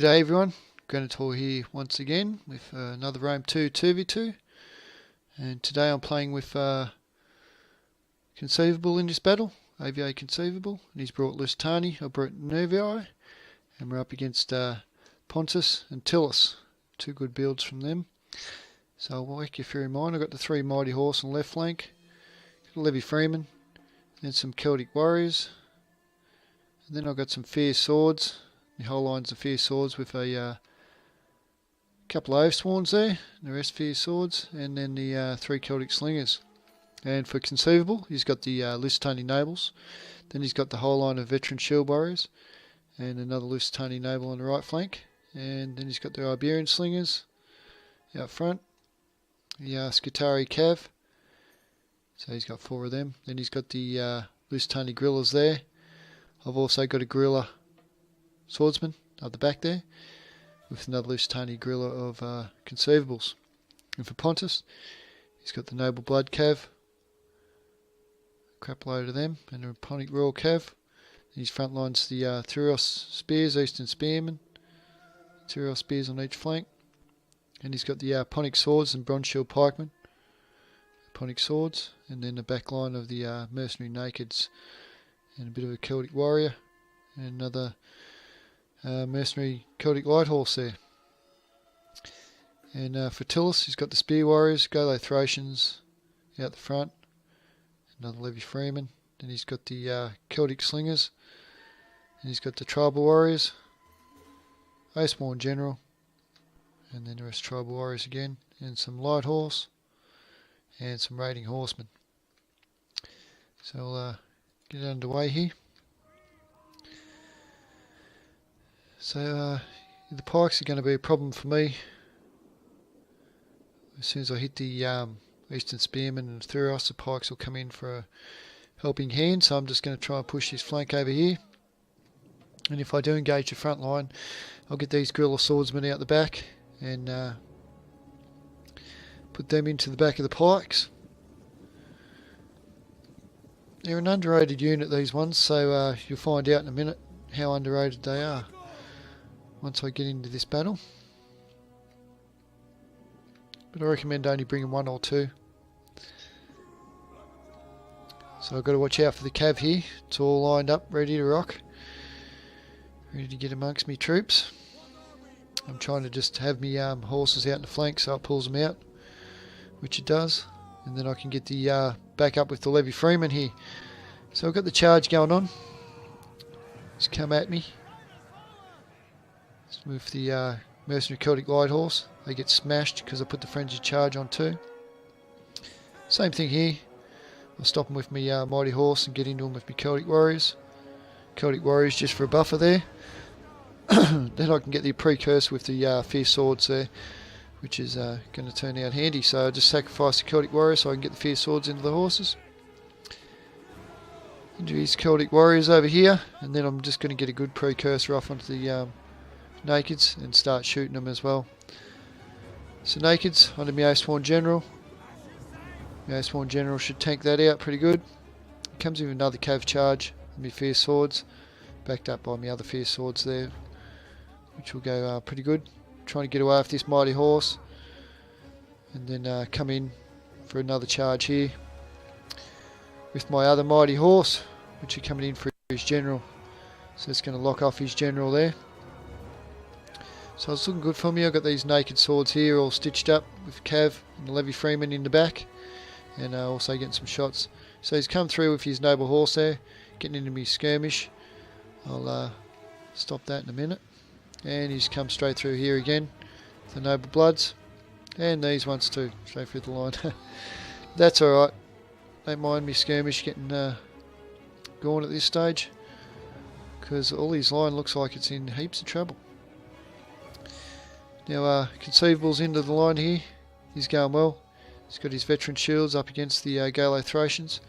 G'day everyone, Granitor here once again with another Rome 2 2v2, and today I'm playing with Conceivable in this battle, AVA Conceivable, and he's brought Lusitani, I brought Nervii, and we're up against Pontus and Tyllis, two good builds from them. So I'll whack you through mine. I've got the three Mighty Horse on the left flank, got a Levy Freeman, then some Celtic Warriors, and then I've got some Fierce Swords. The whole line's of Fierce Swords with a couple of Oathsworns there, the rest Fierce Swords, and then the three Celtic Slingers. And for Conceivable, he's got the Lusitani Nobles, then he's got the whole line of Veteran Shield Warriors, and another Lusitani Noble on the right flank, and then he's got the Iberian Slingers out front, the Scutari Cav, so he's got four of them. Then he's got the Lusitani Guerrillas there. I've also got a Guerrilla Swordsman up the back there with another Lusitani Guerrilla of Conceivables. And for Pontus, he's got the Noble Blood Cav, crap load of them, and a Ponic Royal Cav. His front line's the Tyros Spears, Eastern Spearmen, Tyros Spears on each flank, and he's got the Ponic Swords and Bronze Shield Pikemen, Ponic Swords, and then the back line of the Mercenary Nakeds, and a bit of a Celtic Warrior, and another mercenary Celtic Light Horse there. And for Tyllis, he's got the Spear Warriors, GALATIans out the front, another Levy Freeman. Then he's got the Celtic Slingers, and he's got the Tribal Warriors, Oathsworn General, and then the rest Tribal Warriors again, and some Light Horse, and some Raiding Horsemen. So I'll get underway here. So the pikes are going to be a problem for me. As soon as I hit the Eastern Spearmen and Thuros, the pikes will come in for a helping hand, so I'm just going to try and push this flank over here. And if I do engage the front line, I'll get these Guerrilla Swordsmen out the back and put them into the back of the pikes. They're an underrated unit, these ones, so you'll find out in a minute how underrated they are once I get into this battle. But I recommend only bringing one or two. So I've got to watch out for the Cav here. It's all lined up, ready to rock. Ready to get amongst me troops. I'm trying to just have me horses out in the flank so it pulls them out, which it does. And then I can get the back up with the Levy Freeman here. So I've got the charge going on. Just come at me. With the Mercenary Celtic Light Horse, they get smashed because I put the Frenzied Charge on too. Same thing here. I'll stop them with my Mighty Horse and get into them with my Celtic Warriors. Celtic Warriors just for a buffer there. Then I can get the precursor with the Fierce Swords there, which is going to turn out handy. So I just sacrifice the Celtic Warriors so I can get the Fierce Swords into the horses. Into these Celtic Warriors over here, and then I'm just going to get a good precursor off onto the Nakeds and start shooting them as well. So Nakeds onto my Oathsworn General. My Oathsworn General should tank that out pretty good. Comes with another Cav charge and my Fierce Swords, backed up by my other Fierce Swords there, which will go pretty good. Trying to get away with this Mighty Horse, and then come in for another charge here with my other Mighty Horse, which are coming in for his General. So it's going to lock off his General there. So it's looking good for me. I've got these Naked Swords here all stitched up with Cav and the Levy Freeman in the back, and also getting some shots. So he's come through with his Noble Horse there, getting into me skirmish. I'll stop that in a minute. And he's come straight through here again, the Noble Bloods, and these ones too, straight through the line. That's alright. Don't mind me skirmish getting gone at this stage, because all his line looks like it's in heaps of trouble. Now Conceivable's into the line here. He's going well. He's got his Veteran Shields up against the GALATIans.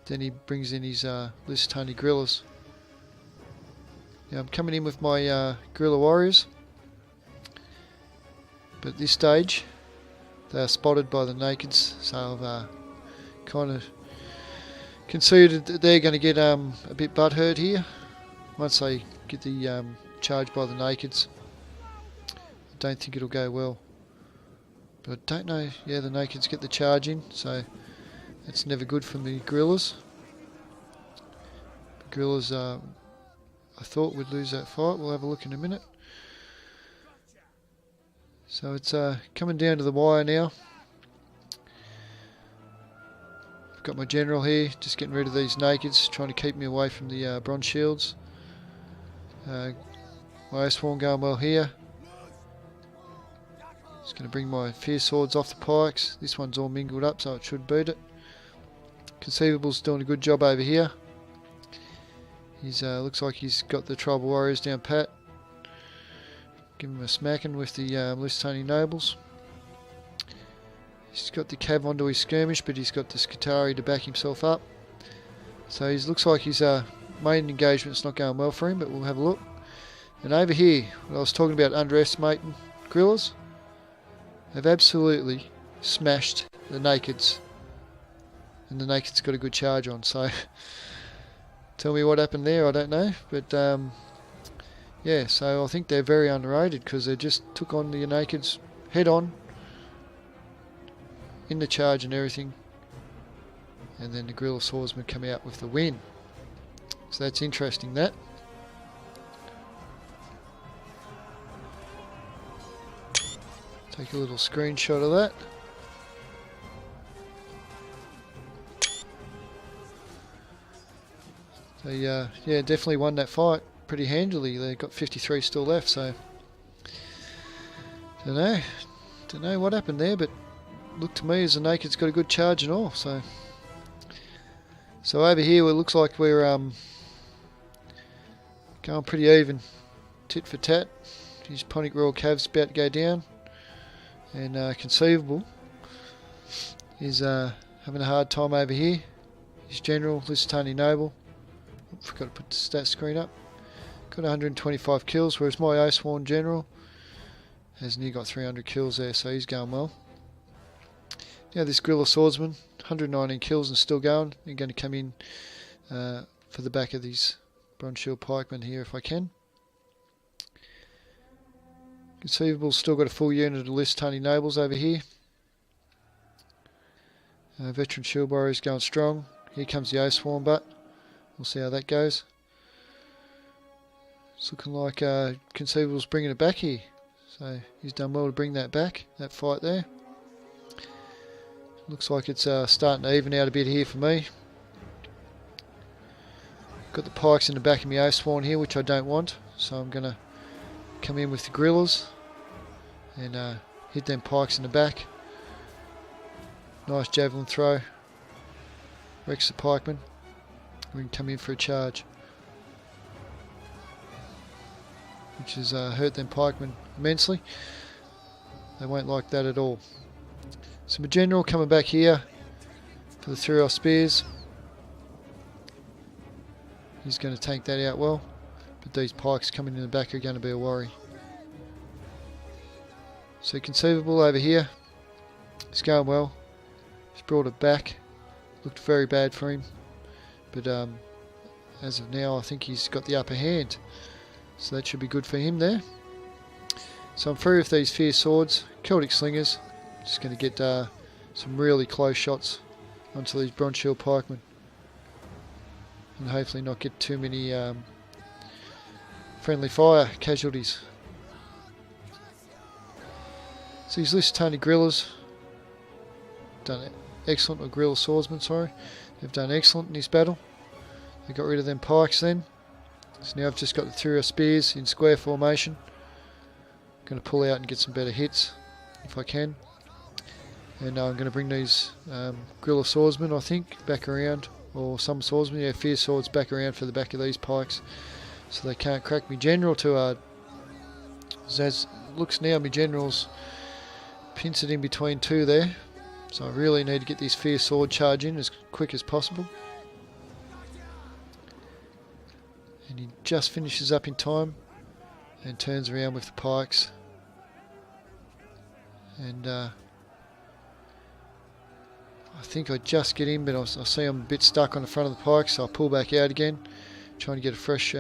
Then he brings in his Lusitani Guerrillas. Now I'm coming in with my Guerrilla Warriors, but at this stage they are spotted by the Nakeds, so I've kind of conceded that they're going to get a bit butthurt here once they get the charged by the Nakeds. don't think it'll go well. But I don't know. Yeah, the Nakeds get the charge in, so that's never good for the guerrillas. The guerrillas, I thought would lose that fight. We'll have a look in a minute. So it's coming down to the wire now. I've got my general here, just getting rid of these Nakeds, trying to keep me away from the bronze shields. My Oathsworn going well here. Just going to bring my fierce swords off the pikes. This one's all mingled up, so it should beat it. Conceivable's doing a good job over here. He's looks like he's got the tribal warriors down pat. Give him a smacking with the Lusitani nobles. He's got the cav onto his skirmish, but he's got the Scutari to back himself up. So he looks like his main engagement's not going well for him, but we'll have a look. And over here, what I was talking about underestimating guerrillas, they've absolutely smashed the Nakeds. And the Nakeds got a good charge on, so tell me what happened there, I don't know. But yeah, so I think they're very underrated because they just took on the Nakeds head on in the charge and everything. And then the guerrilla swordsmen come out with the win. So that's interesting, that. Take a little screenshot of that. They yeah, definitely won that fight pretty handily. They've got 53 still left, so don't know what happened there, but looked to me as the Naked's got a good charge and all. So over here it looks like we're going pretty even, tit for tat. His Ponic Royal Cav's about to go down, and Conceivable is having a hard time over here. His general, Lusitani Noble, forgot to put the stat screen up, got 125 kills, whereas my Oathsworn general has nearly got 300 kills there, so he's going well. Now this guerrilla swordsman, 119 kills and still going. I'm going to come in for the back of these bronze shield pikemen here if I can. Conceivable's still got a full unit of Lusitani nobles over here. Veteran shield warriors going strong. Here comes the Oathsworn butt. We'll see how that goes. It's looking like Conceivable's bringing it back here. So he's done well to bring that back, that fight there. Looks like it's starting to even out a bit here for me. Got the pikes in the back of my Oathsworn here, which I don't want. So I'm going to come in with the guerrillas and hit them pikes in the back. Nice javelin throw. Wrecks the pikeman. We can come in for a charge, which has hurt them pikemen immensely. They won't like that at all. So my general coming back here for the Thuros spears. He's going to tank that out well, but these pikes coming in the back are going to be a worry. So Conceivable over here, it's going well. He's brought it back. Looked very bad for him, but as of now I think he's got the upper hand, so that should be good for him there. So I'm through with these fierce swords, Celtic slingers. Just going to get some really close shots onto these bronze shield pikemen, and hopefully not get too many friendly fire casualties. So these Lusitani guerrillas done excellent, or guerrilla swordsmen, sorry. They've done excellent in this battle. They got rid of them pikes then. So now I've just got the Thuros spears in square formation. Going to pull out and get some better hits if I can. And I'm going to bring these guerrilla swordsmen, I think, back around, or some swordsmen, yeah, fierce swords back around for the back of these pikes, so they can't crack me general too hard. As it looks now, my general's pincered in between two there, so I really need to get this fierce sword charge in as quick as possible. And he just finishes up in time and turns around with the pikes. And I think I just get in, but I see I'm a bit stuck on the front of the pike, so I'll pull back out again, trying to get a fresh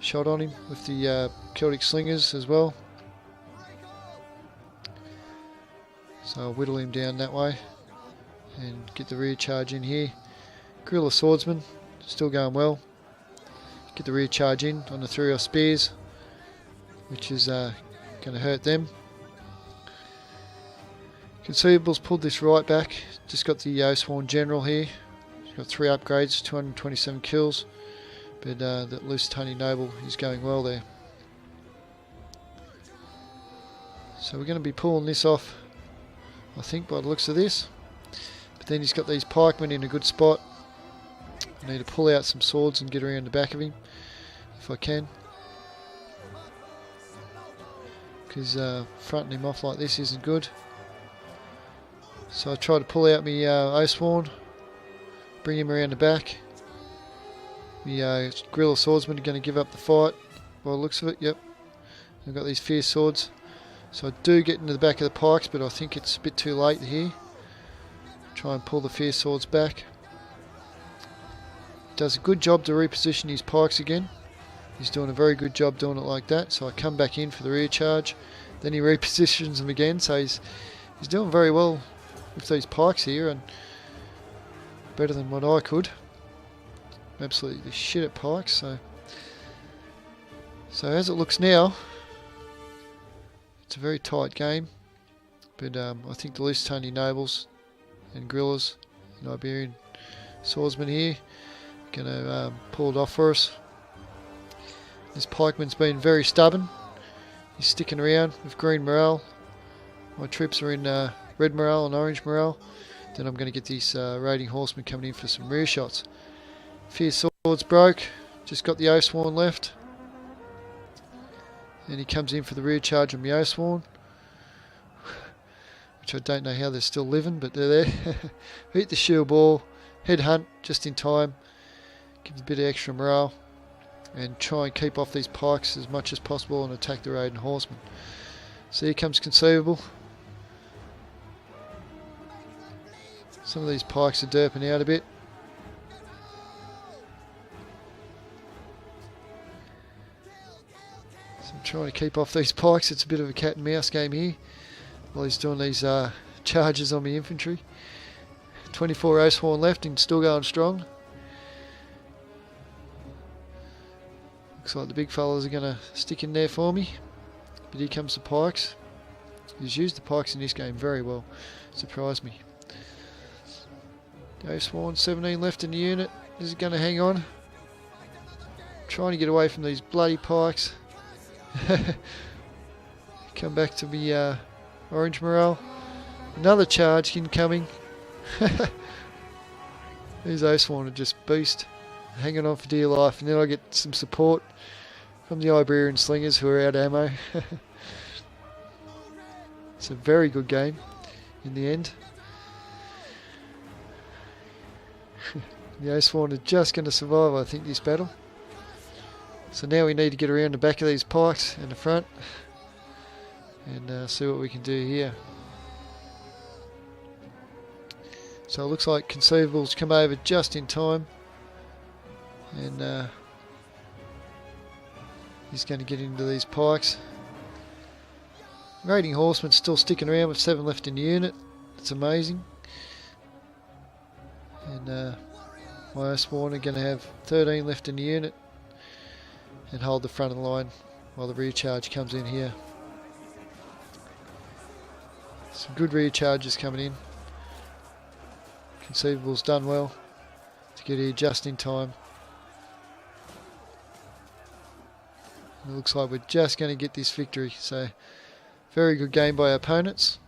shot on him with the Celtic slingers as well. So I'll whittle him down that way and get the rear charge in here. Guerrilla Swordsman, still going well. Get the rear charge in on the 3 spears, which is going to hurt them. Conceivables pulled this right back. Just got the Oathsworn General here. He's got 3 upgrades, 227 kills. But that Lusitani Noble is going well there. So we're going to be pulling this off, I think, by the looks of this. But then he's got these pikemen in a good spot. I need to pull out some swords and get around the back of him, if I can. Because fronting him off like this isn't good. So I try to pull out my Oathsworn, bring him around the back. My Guerrilla Swordsmen are going to give up the fight, by the looks of it, yep. I've got these fierce swords. So I do get into the back of the pikes, but I think it's a bit too late here. Try and pull the fierce swords back. Does a good job to reposition his pikes again. He's doing a very good job doing it like that. So I come back in for the rear charge. Then he repositions them again. So he's doing very well with these pikes here, and better than what I could. Absolutely shit at pikes. So as it looks now, it's a very tight game. But I think the Lusitani Nobles and Guerrillas and Iberian Swordsmen here going to pull it off for us. This pikeman's been very stubborn. He's sticking around with green morale. My troops are in red morale and orange morale. Then I'm going to get these raiding horsemen coming in for some rear shots. Fierce swords broke. Just got the Oathsworn left. And he comes in for the rear charge on the Oathsworn, which I don't know how they're still living, but they're there. Eat the shield ball, headhunt just in time, give a bit of extra morale, and try and keep off these pikes as much as possible and attack the raiding horsemen. So here comes Conceivable. Some of these pikes are derping out a bit. So I'm trying to keep off these pikes. It's a bit of a cat and mouse game here while he's doing these charges on the infantry. 24 Oathsworn left and still going strong. Looks like the big fellas are going to stick in there for me. But here comes the pikes. He's used the pikes in this game very well. Surprised me. Oathsworn, 17 left in the unit. Is it going to hang on? Trying to get away from these bloody pikes. Come back to the orange morale. Another charge incoming. These Oathsworn are just beast. Hanging on for dear life. And then I get some support from the Iberian slingers who are out of ammo. It's a very good game in the end. The Oathsworn are just going to survive, I think, this battle. So now we need to get around the back of these pikes and the front and see what we can do here. So it looks like Conceivables come over just in time, and he's going to get into these pikes. Raiding horsemen still sticking around with 7 left in the unit. It's amazing. And my Oathsworn are going to have 13 left in the unit and hold the front of the line while the rear charge comes in here. Some good rear charges coming in. Conceivable's done well to get here just in time. And it looks like we're just going to get this victory. So, very good game by our opponents.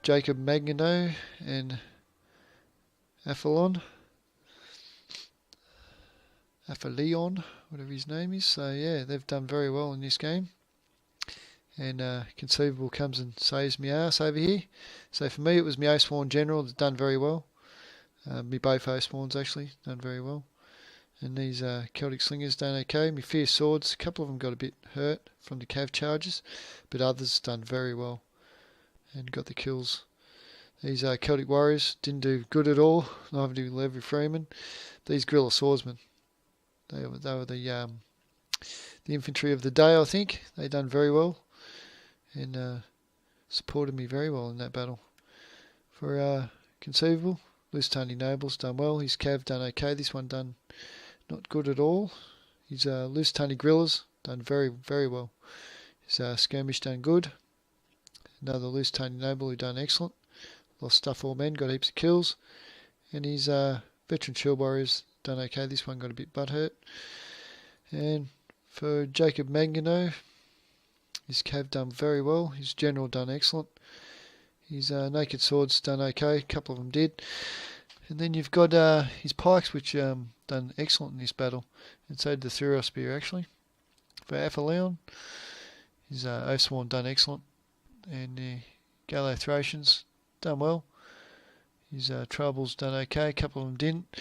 Jacob Magno and Aphelion, whatever his name is. So yeah, they've done very well in this game. And Conceivable comes and saves me ass over here. So for me, it was my Oathsworn General that's done very well. Me both Oathsworns actually done very well. And these Celtic Slingers done okay. My Fierce Swords, a couple of them got a bit hurt from the cav charges, but others done very well and got the kills. These Celtic Warriors didn't do good at all, neither did Levi Freeman. These Guerrilla Swordsmen, they were the the infantry of the day, I think. They done very well and supported me very well in that battle. For Conceivable, Lusitani Nobles done well. His Cav done okay. This one done not good at all. His Lusitani Guerrillas done very, very well. His Skirmish done good. Another Lusitani Noble who done excellent. Lost stuff all men, got heaps of kills. And his Veteran Shield Warriors done okay. This one got a bit butthurt. And for Jacob Mangano, his Cav done very well. His General done excellent. His Naked Swords done okay. A couple of them did. And then you've got his Pikes, which done excellent in this battle. And so did the Thuros Spear, actually. For Aphaleon, his Oathsworn done excellent. And the Galathracians done well. His Troubles done okay. A couple of them didn't.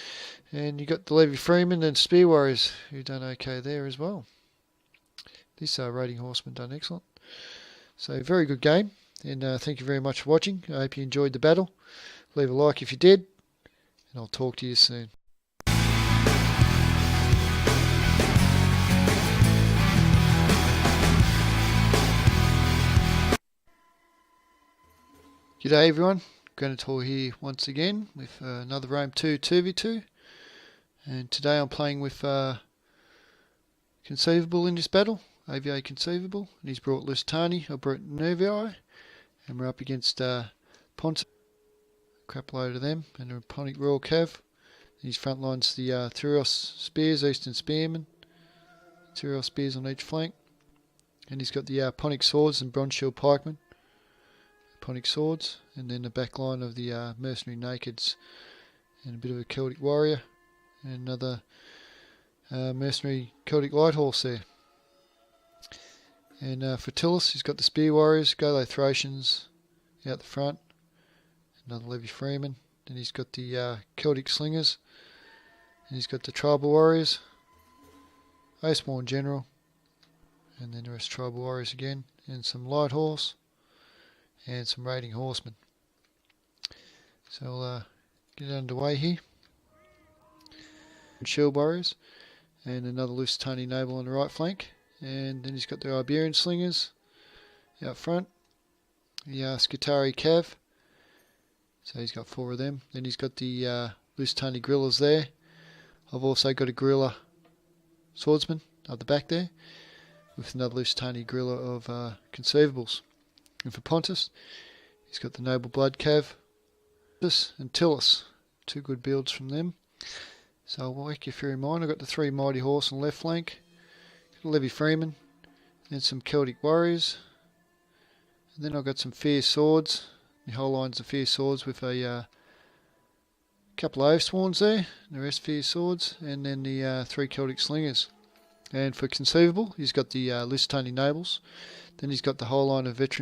And you got the Levy Freeman and Spear Warriors who done okay there as well. This Raiding Horseman done excellent. So very good game. And thank you very much for watching. I hope you enjoyed the battle. Leave a like if you did. And I'll talk to you soon. G'day everyone. Granitor here once again with another Rome 2 2v2. And today I'm playing with Conceivable in this battle. AVA Conceivable. And he's brought Lusitani. I brought Nervii. And we're up against Pontus. Crap load of them. And a Ponic Royal Cav. And his front line's the Thuros Spears, Eastern Spearmen. Thuros Spears on each flank. And he's got the Ponic Swords and Bronze Shield Pikemen. Ponic Swords. And then the back line of the Mercenary Nakeds. And a bit of a Celtic Warrior. And another Mercenary Celtic Light Horse there. And for Tyllis, he's got the Spear Warriors, Galathracians out the front. Another Levy Freeman. Then he's got the Celtic Slingers. And he's got the Tribal Warriors. Oathsworn General. And then the rest Tribal Warriors again. And some Light Horse. And some Raiding Horsemen. So I'll get underway here. Shield Warriors. And another Lusitani Noble on the right flank. And then he's got the Iberian Slingers out front. The Scutari Cav. So he's got 4 of them. Then he's got the Lusitani Guerrillas there. I've also got a Guerrilla Swordsman up the back there. With another Lusitani Guerrilla of Conceivables. And for Pontus, he's got the Noble Blood Cav. And Tyllis. 2 good builds from them. So I'll whack you through mine. I've got the 3 Mighty Horse on the left flank. Levy Freeman, and some Celtic Warriors, and then I've got some Fierce Swords, the whole line's of Fierce Swords with a couple of Oathsworns there, the rest Fierce Swords, and then the 3 Celtic Slingers. And for Conceivable, he's got the Lusitani Nobles, then he's got the whole line of Veteran